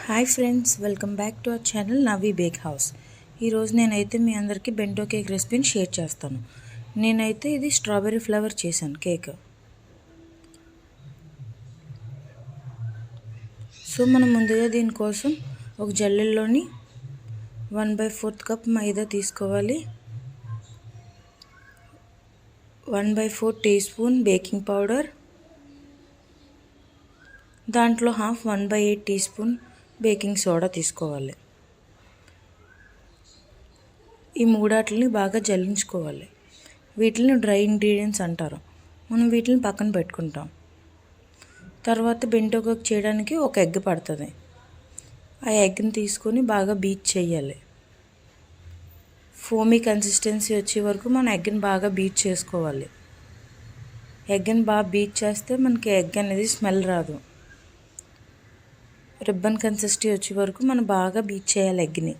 Hi friends, welcome back to our channel Navi bake house. ఈరోజు నేనైతే మీ అందరికీ బెంటో కేక్ రెసిపీని షేర్ చేస్తాను. నేనైతే ఇది స్ట్రాబెర్రీ ఫ్లేవర్ చేశాను కేక్. సో మనం ముందుగా దీనికోసం ఒక జల్లెల్లోని 1/4 కప్ మైదా తీసుకోవాలి. 1/4 టీ స్పూన్ బేకింగ్ పౌడర్, దాంట్లో 1/8 టీ స్పూన్ బేకింగ్ సోడా తీసుకోవాలి. ఈ మూడాటిని బాగా జల్లించుకోవాలి. వీటిని డ్రై ఇంగ్రీడియంట్స్ అంటారు. మనం వీటిని పక్కన పెట్టుకుంటాం. తర్వాత బెంటో కేక్ చేయడానికి ఒక ఎగ్ పడుతుంది. ఆ ఎగ్ని తీసుకొని బాగా బీట్ చేయాలి. ఫోమీ కన్సిస్టెన్సీ వచ్చే వరకు మనం ఎగ్ని బాగా బీట్ చేసుకోవాలి. ఎగ్ని బాగా బీట్ చేస్తే మనకి ఎగ్ అనేది స్మెల్ రాదు. రిబ్బన్ కన్సిస్టెన్సీ వచ్చే వరకు మనం బాగా బీట్ చేయాలి ఎగ్ని.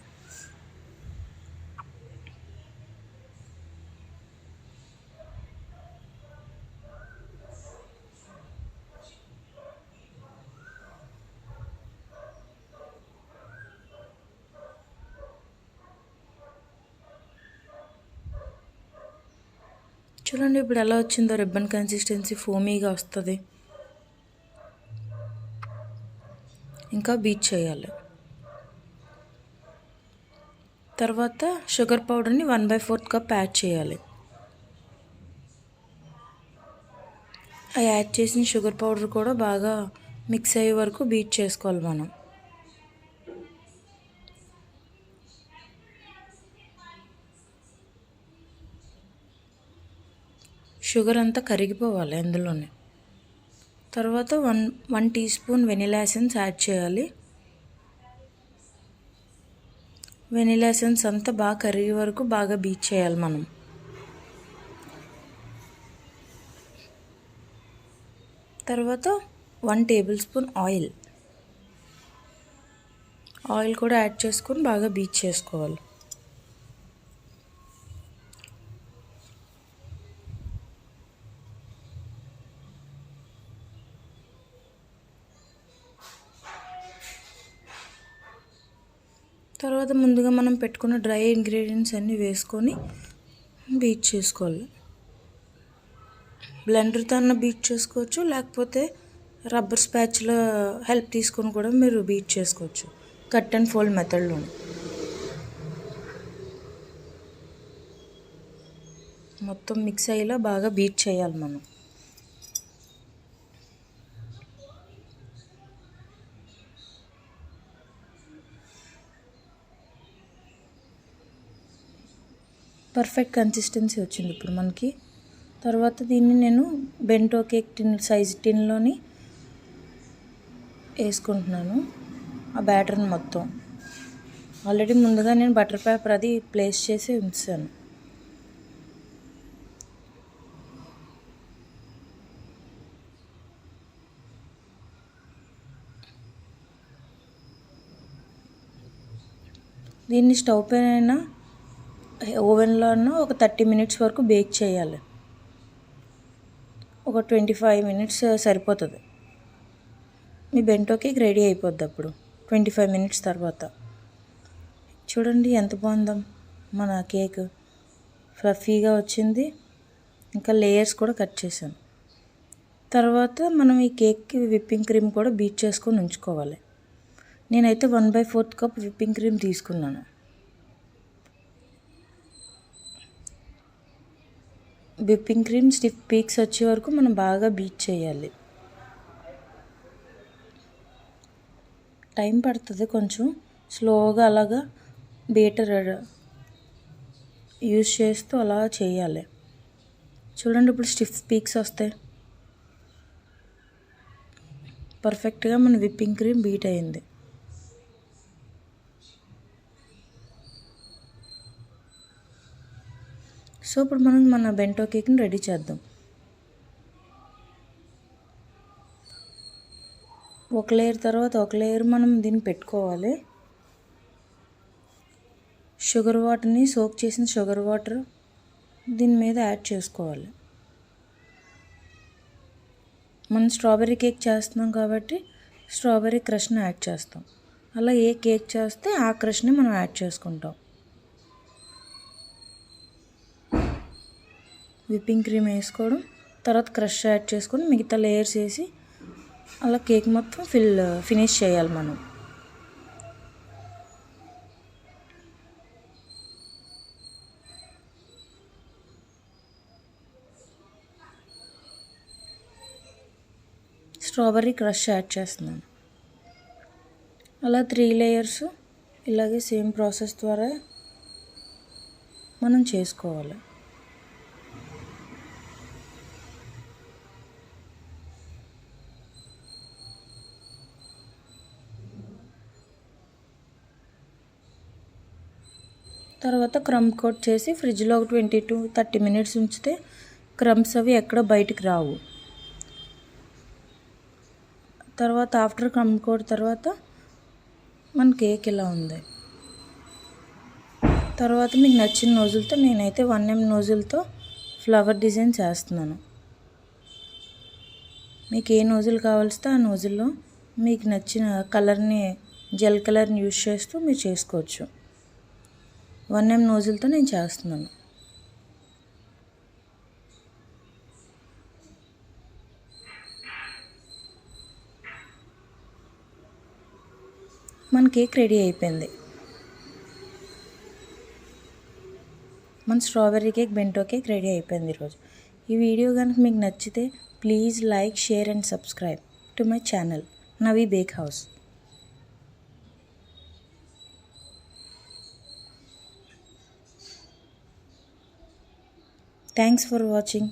చూడండి ఇప్పుడు ఎలా వచ్చిందో, రిబ్బన్ కన్సిస్టెన్సీ ఫోమీగా వస్తుంది. ఇంకా బీట్ చేయాలి. తర్వాత షుగర్ పౌడర్ని 1/4 కప్ యాడ్ చేయాలి. ఆ యాడ్ చేసిన షుగర్ పౌడర్ కూడా బాగా మిక్స్ అయ్యే వరకు బీట్ చేసుకోవాలి మనం. షుగర్ అంతా కరిగిపోవాలి అందులోనే. తర్వాత 1 teaspoon vanilla essence add చేయాలి. వెనిలా ఎసెన్స్ అంతా బాగా కరిగే వరకు బాగా బీట్ చేయాలి మనం. తర్వాత 1 టేబుల్ స్పూన్ ఆయిల్ కూడా యాడ్ చేసుకొని బాగా బీట్ చేసుకోవాలి. తర్వాత ముందుగా మనం పెట్టుకున్న డ్రై ఇంగ్రీడియంట్స్ అన్నీ వేసుకొని బీట్ చేసుకోవాలి. బ్లెండర్తో అన్న బీట్ చేసుకోవచ్చు, లేకపోతే రబ్బర్ స్పాచ్ల హెల్ప్ తీసుకొని కూడా మీరు బీట్ చేసుకోవచ్చు, కట్ అండ్ ఫోల్డ్ మెథడ్లో. మొత్తం మిక్స్ అయ్యేలా బాగా బీట్ చేయాలి మనం. పర్ఫెక్ట్ కన్సిస్టెన్సీ వచ్చింది ఇప్పుడు మనకి. తర్వాత దీన్ని నేను బెంటో కేక్ సైజ్ టిన్లోని వేసుకుంటున్నాను. ఆ బ్యాటర్ని మొత్తం ఆల్రెడీ ముందుగా నేను బటర్ పేపర్ అది ప్లేస్ చేసి ఉంచాను. దీన్ని స్టవ్ పైన ఓవెన్లో ఒక 30 మినిట్స్ వరకు బేక్ చేయాలి. ఒక 25 మినిట్స్ సరిపోతుంది. మీ బెంటో కేక్ రెడీ అయిపోద్ది అప్పుడు 25 మినిట్స్ తర్వాత. చూడండి ఎంత బాగుందో మన కేక్. ఫ్లఫీగా వచ్చింది. ఇంకా లేయర్స్ కూడా కట్ చేశాను. తర్వాత మనం ఈ కేక్కి విప్పింగ్ క్రీమ్ కూడా బీట్ చేసుకొని ఉంచుకోవాలి. నేనైతే 1/4 కప్ విప్పింగ్ క్రీమ్ తీసుకున్నాను. విప్పింగ్ క్రీమ్ స్టిఫ్ పీక్స్ వచ్చే వరకు మనం బాగా బీట్ చేయాలి. టైం పడుతుంది కొంచెం, స్లోగా అలాగా బీటర్ యూజ్ చేస్తూ అలా చేయాలి. చూడండి ఇప్పుడు స్టిఫ్ పీక్స్ వస్తాయి. పర్ఫెక్ట్గా మన విప్పింగ్ క్రీమ్ బీట్ అయింది. సో ఇప్పుడు మనం మన బెంటో కేక్ని రెడీ చేద్దాం. ఒక లేయర్ తర్వాత ఒక లేయర్ మనం దీన్ని పెట్టుకోవాలి. షుగర్ వాటర్ని సోక్ చేసిన షుగర్ వాటర్ దీని మీద యాడ్ చేసుకోవాలి. మనం స్ట్రాబెర్రీ కేక్ చేస్తున్నాం కాబట్టి స్ట్రాబెర్రీ క్రష్ని యాడ్ చేస్తాం. అలా ఏ కేక్ చేస్తే ఆ క్రష్ని మనం యాడ్ చేసుకుంటాం. విప్పింగ్ క్రీమ్ వేసుకోవడం, తర్వాత క్రష్ యాడ్ చేసుకొని మిగతా లేయర్స్ వేసి అలా కేక్ మొత్తం ఫినిష్ చేయాలి మనం. స్ట్రాబెర్రీ క్రష్ యాడ్ చేస్తున్నాను. అలా 3 లేయర్స్ ఇలాగే సేమ్ ప్రాసెస్ ద్వారా మనం చేసుకోవాలి. తర్వాత క్రమ్ కోట్ చేసి ఫ్రిడ్జ్లో ఒక 20 to 30 minutes ఉంచితే క్రమ్స్ అవి ఎక్కడ బయటికి రావు. తర్వాత ఆఫ్టర్ క్రమ్ కోట్ తర్వాత మన కేక్ ఇలా ఉంది. తర్వాత మీకు నచ్చిన నోజులతో, నేనైతే 1mm నోజులతో ఫ్లవర్ డిజైన్ చేస్తున్నాను. మీకు ఏ నోజులు కావాల్సితే ఆ నోజుల్లో మీకు నచ్చిన కలర్ని, జెల్ కలర్ని యూజ్ చేస్తూ మీరు చేసుకోవచ్చు. 1mm నోజులతో నేను చేస్తున్నాను. మన కేక్ రెడీ అయిపోయింది. మన strawberry cake, bento cake ready అయిపోయింది ఈరోజు. ఈ వీడియో కనుక మీకు నచ్చితే please like, share and subscribe to my channel Navi bake house. Thanks for watching.